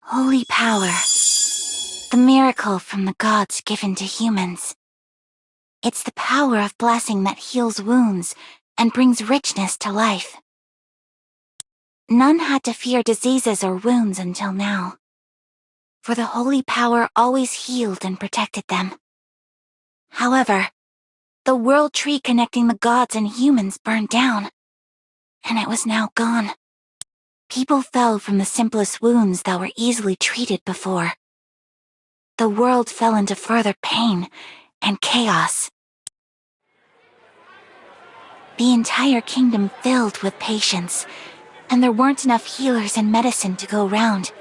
Holy power. The miracle from the gods given to humans. It's the power of blessing that heals wounds and brings richness to life. None had to fear diseases or wounds until now, for the holy power always healed and protected them. However, the world tree connecting the gods and humans burned down, and it was now gone. People fell from the simplest wounds that were easily treated before. The world fell into further pain and chaos. The entire kingdom filled with patients, and there weren't enough healers and medicine to go round.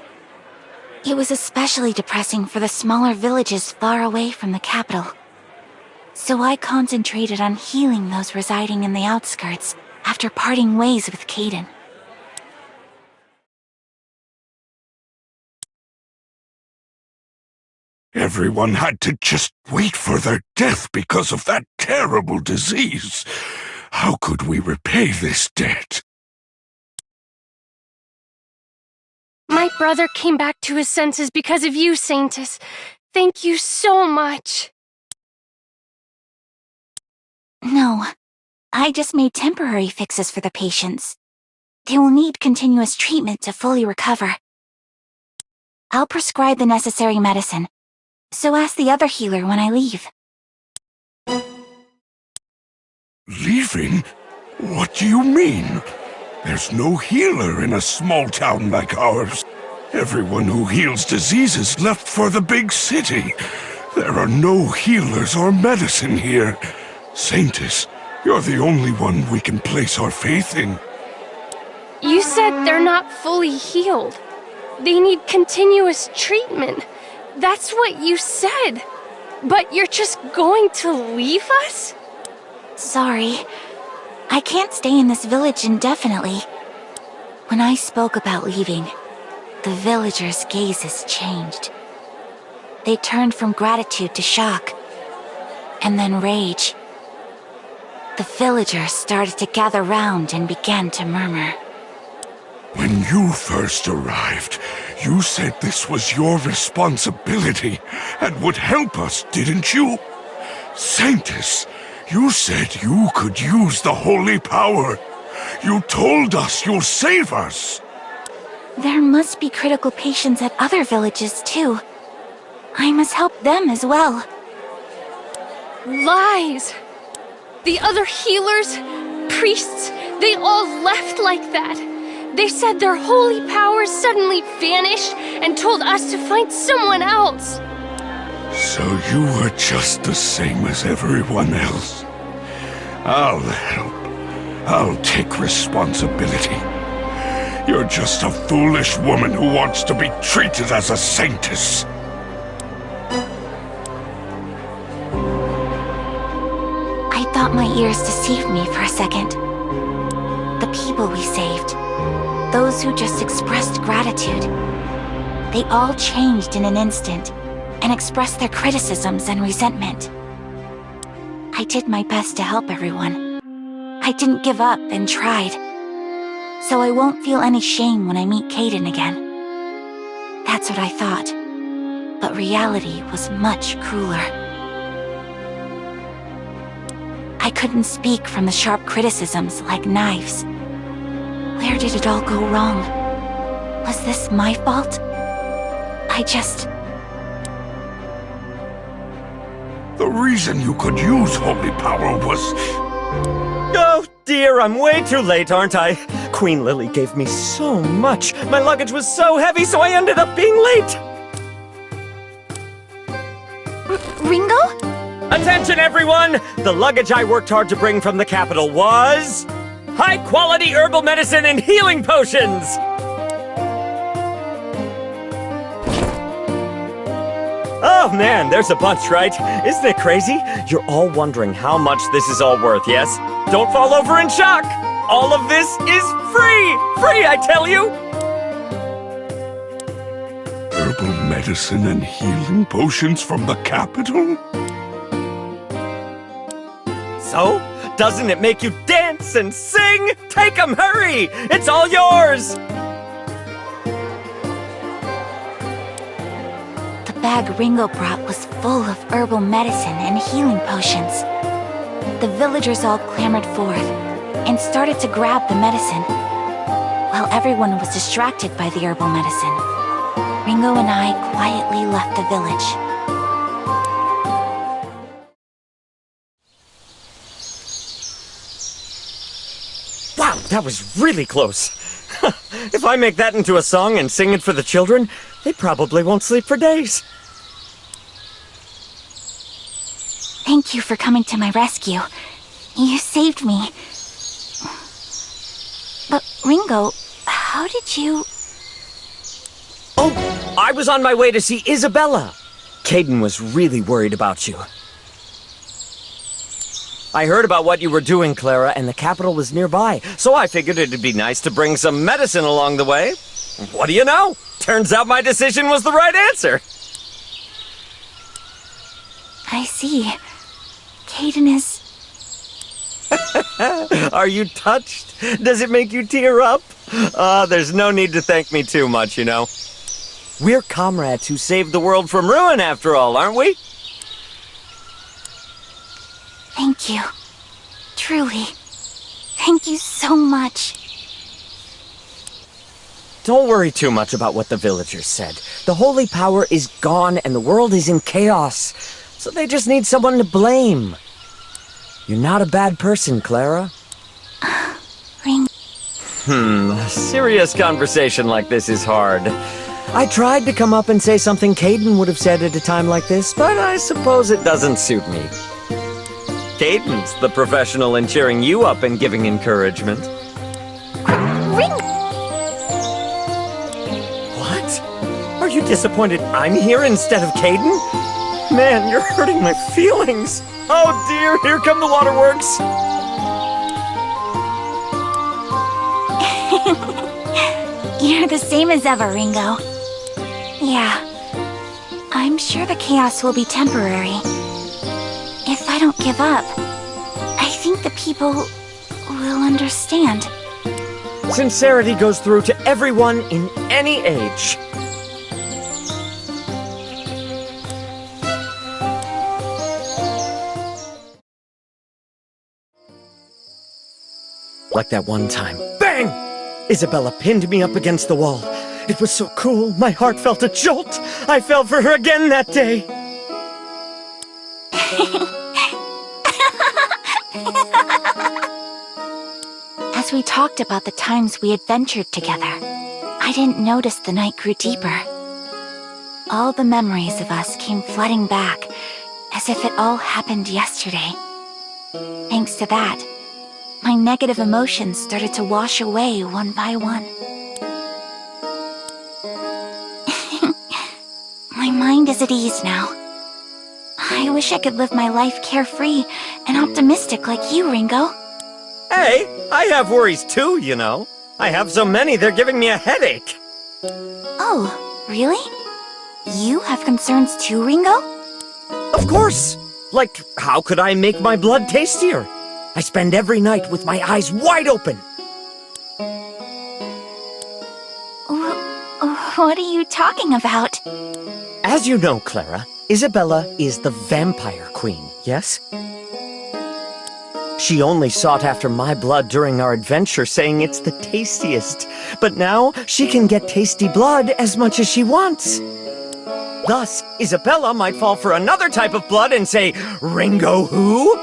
It was especially depressing for the smaller villages far away from the capital. So I concentrated on healing those residing in the outskirts after parting ways with Kaidan. Everyone had to just wait for their death because of that terrible disease. How could we repay this debt? My brother came back to his senses because of you, Saintess. Thank you so much. No, I just made temporary fixes for the patients. They will need continuous treatment to fully recover. I'll prescribe the necessary medicine, so ask the other healer when I leave. Leaving? What do you mean? There's no healer in a small town like ours. Everyone who heals diseases left for the big city. There are no healers or medicine here. Saintess, you're the only one we can place our faith in. You said they're not fully healed. They need continuous treatment. That's what you said. But you're just going to leave us? Sorry. I can't stay in this village indefinitely. When I spoke about leaving, the villagers' gazes changed. They turned from gratitude to shock, and then rage. The villagers started to gather round and began to murmur. When you first arrived, you said this was your responsibility and would help us, didn't you? Saintess, you said you could use the holy power. You told us you'll save us. There must be critical patients at other villages too. I must help them as well. Lies! The other healers, priests, they all left like that. They said their holy powers suddenly vanished and told us to find someone else. So you were just the same as everyone else. I'll help. I'll take responsibility. You're just a foolish woman who wants to be treated as a saintess. I thought my ears deceived me for a second. The people we saved, those who just expressed gratitude, they all changed in an instant and expressed their criticisms and resentment. I did my best to help everyone. I didn't give up and tried. So I won't feel any shame when I meet Kaidan again. That's what I thought. But reality was much crueler. I couldn't speak from the sharp criticisms like knives. Where did it all go wrong? Was this my fault? The reason you could use holy power was... Oh dear, I'm way too late, aren't I? Queen Lily gave me so much. My luggage was so heavy, so I ended up being late. Ringo? Attention, everyone! The luggage I worked hard to bring from the capital was... high-quality herbal medicine and healing potions! Oh man, there's a bunch, right? Isn't it crazy? You're all wondering how much this is all worth, yes? Don't fall over in shock! All of this is free! Free, I tell you! Herbal medicine and healing potions from the capital? So, doesn't it make you dance and sing? Take 'em, hurry! It's all yours! bag Ringo brought was full of herbal medicine and healing potions. The villagers all clamored forth and started to grab the medicine. While everyone was distracted by the herbal medicine, Ringo and I quietly left the village. Wow, that was really close. If I make that into a song and sing it for the children, they probably won't sleep for days. Thank you for coming to my rescue. You saved me. But Ringo, how did you... Oh, I was on my way to see Isabella. Caden was really worried about you. I heard about what you were doing, Clara, and the capital was nearby, so I figured it'd be nice to bring some medicine along the way. What do you know? Turns out my decision was the right answer. I see. Caden is... Are you touched? Does it make you tear up? There's no need to thank me too much, you know. We're comrades who saved the world from ruin, after all, aren't we? Thank you. Truly. Thank you so much. Don't worry too much about what the villagers said. The holy power is gone and the world is in chaos. So they just need someone to blame. You're not a bad person, Clara. Ring... A serious conversation like this is hard. I tried to come up and say something Caden would have said at a time like this, but I suppose it doesn't suit me. Caden's the professional in cheering you up and giving encouragement. Ring... What? Are you disappointed I'm here instead of Caden? Man, you're hurting my feelings. Oh dear, here come the waterworks. You're the same as ever, Ringo. Yeah. I'm sure the chaos will be temporary. If I don't give up, I think the people will understand. Sincerity goes through to everyone in any age. Like that one time. Bang! Isabella pinned me up against the wall. It was so cool, my heart felt a jolt. I fell for her again that day. As we talked about the times we adventured together, I didn't notice the night grew deeper. All the memories of us came flooding back, as if it all happened yesterday. Thanks to that, my negative emotions started to wash away one by one. My mind is at ease now. I wish I could live my life carefree and optimistic like you, Ringo. Hey, I have worries too, you know. I have so many, they're giving me a headache. Oh, really? You have concerns too, Ringo? Of course! Like, how could I make my blood tastier? I spend every night with my eyes wide open. What are you talking about? As you know, Clara, Isabella is the vampire queen, yes? She only sought after my blood during our adventure, saying it's the tastiest. But now, she can get tasty blood as much as she wants. Thus, Isabella might fall for another type of blood and say, Ringo who?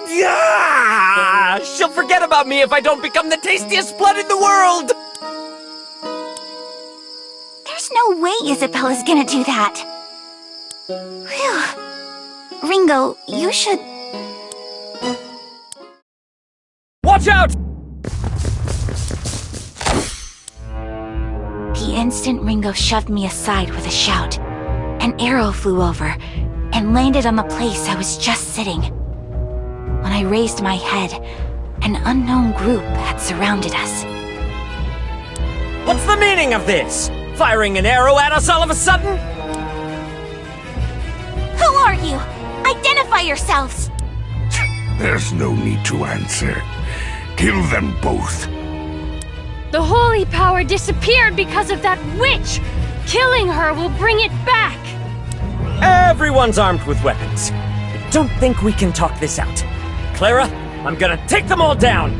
Yeah! She'll forget about me if I don't become the tastiest blood in the world! There's no way Isabella's gonna do that. Phew. Ringo, you should... Watch out! The instant Ringo shoved me aside with a shout, an arrow flew over and landed on the place I was just sitting. When I raised my head, an unknown group had surrounded us. What's the meaning of this? Firing an arrow at us all of a sudden? Who are you? Identify yourselves! There's no need to answer. Kill them both. The holy power disappeared because of that witch! Killing her will bring it back! Everyone's armed with weapons. I don't think we can talk this out. Clara, I'm gonna take them all down!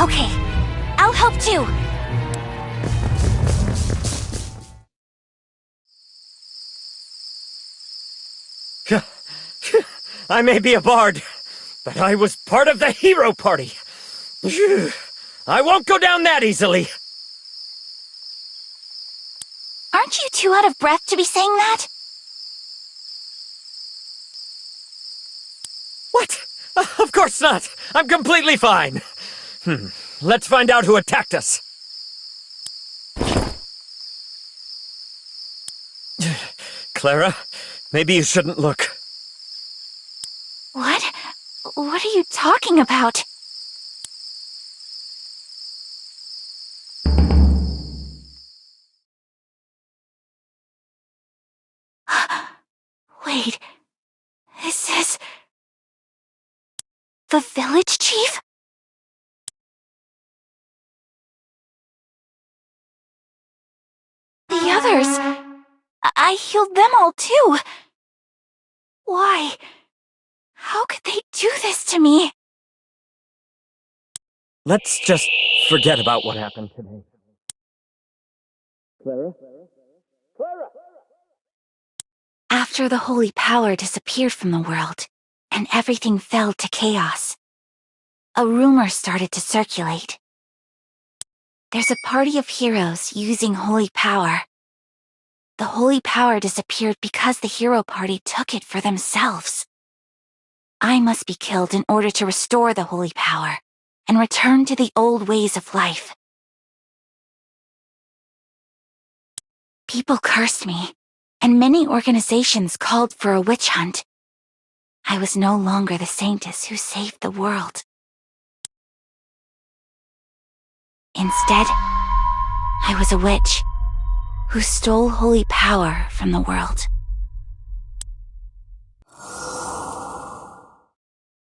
Okay, I'll help too. I may be a bard, but I was part of the hero party. I won't go down that easily. Aren't you too out of breath to be saying that? What? Of course not. I'm completely fine. Let's find out who attacked us. Clara, maybe you shouldn't look. What? What are you talking about? Wait, this is... the village chief? The others... I healed them all too. Why? How could they do this to me? Let's just forget about what happened today. Clara? Clara! After the holy power disappeared from the world, and everything fell to chaos, a rumor started to circulate. There's a party of heroes using holy power. The holy power disappeared because the hero party took it for themselves. I must be killed in order to restore the holy power and return to the old ways of life. People cursed me, and many organizations called for a witch hunt. I was no longer the saintess who saved the world. Instead, I was a witch who stole holy power from the world.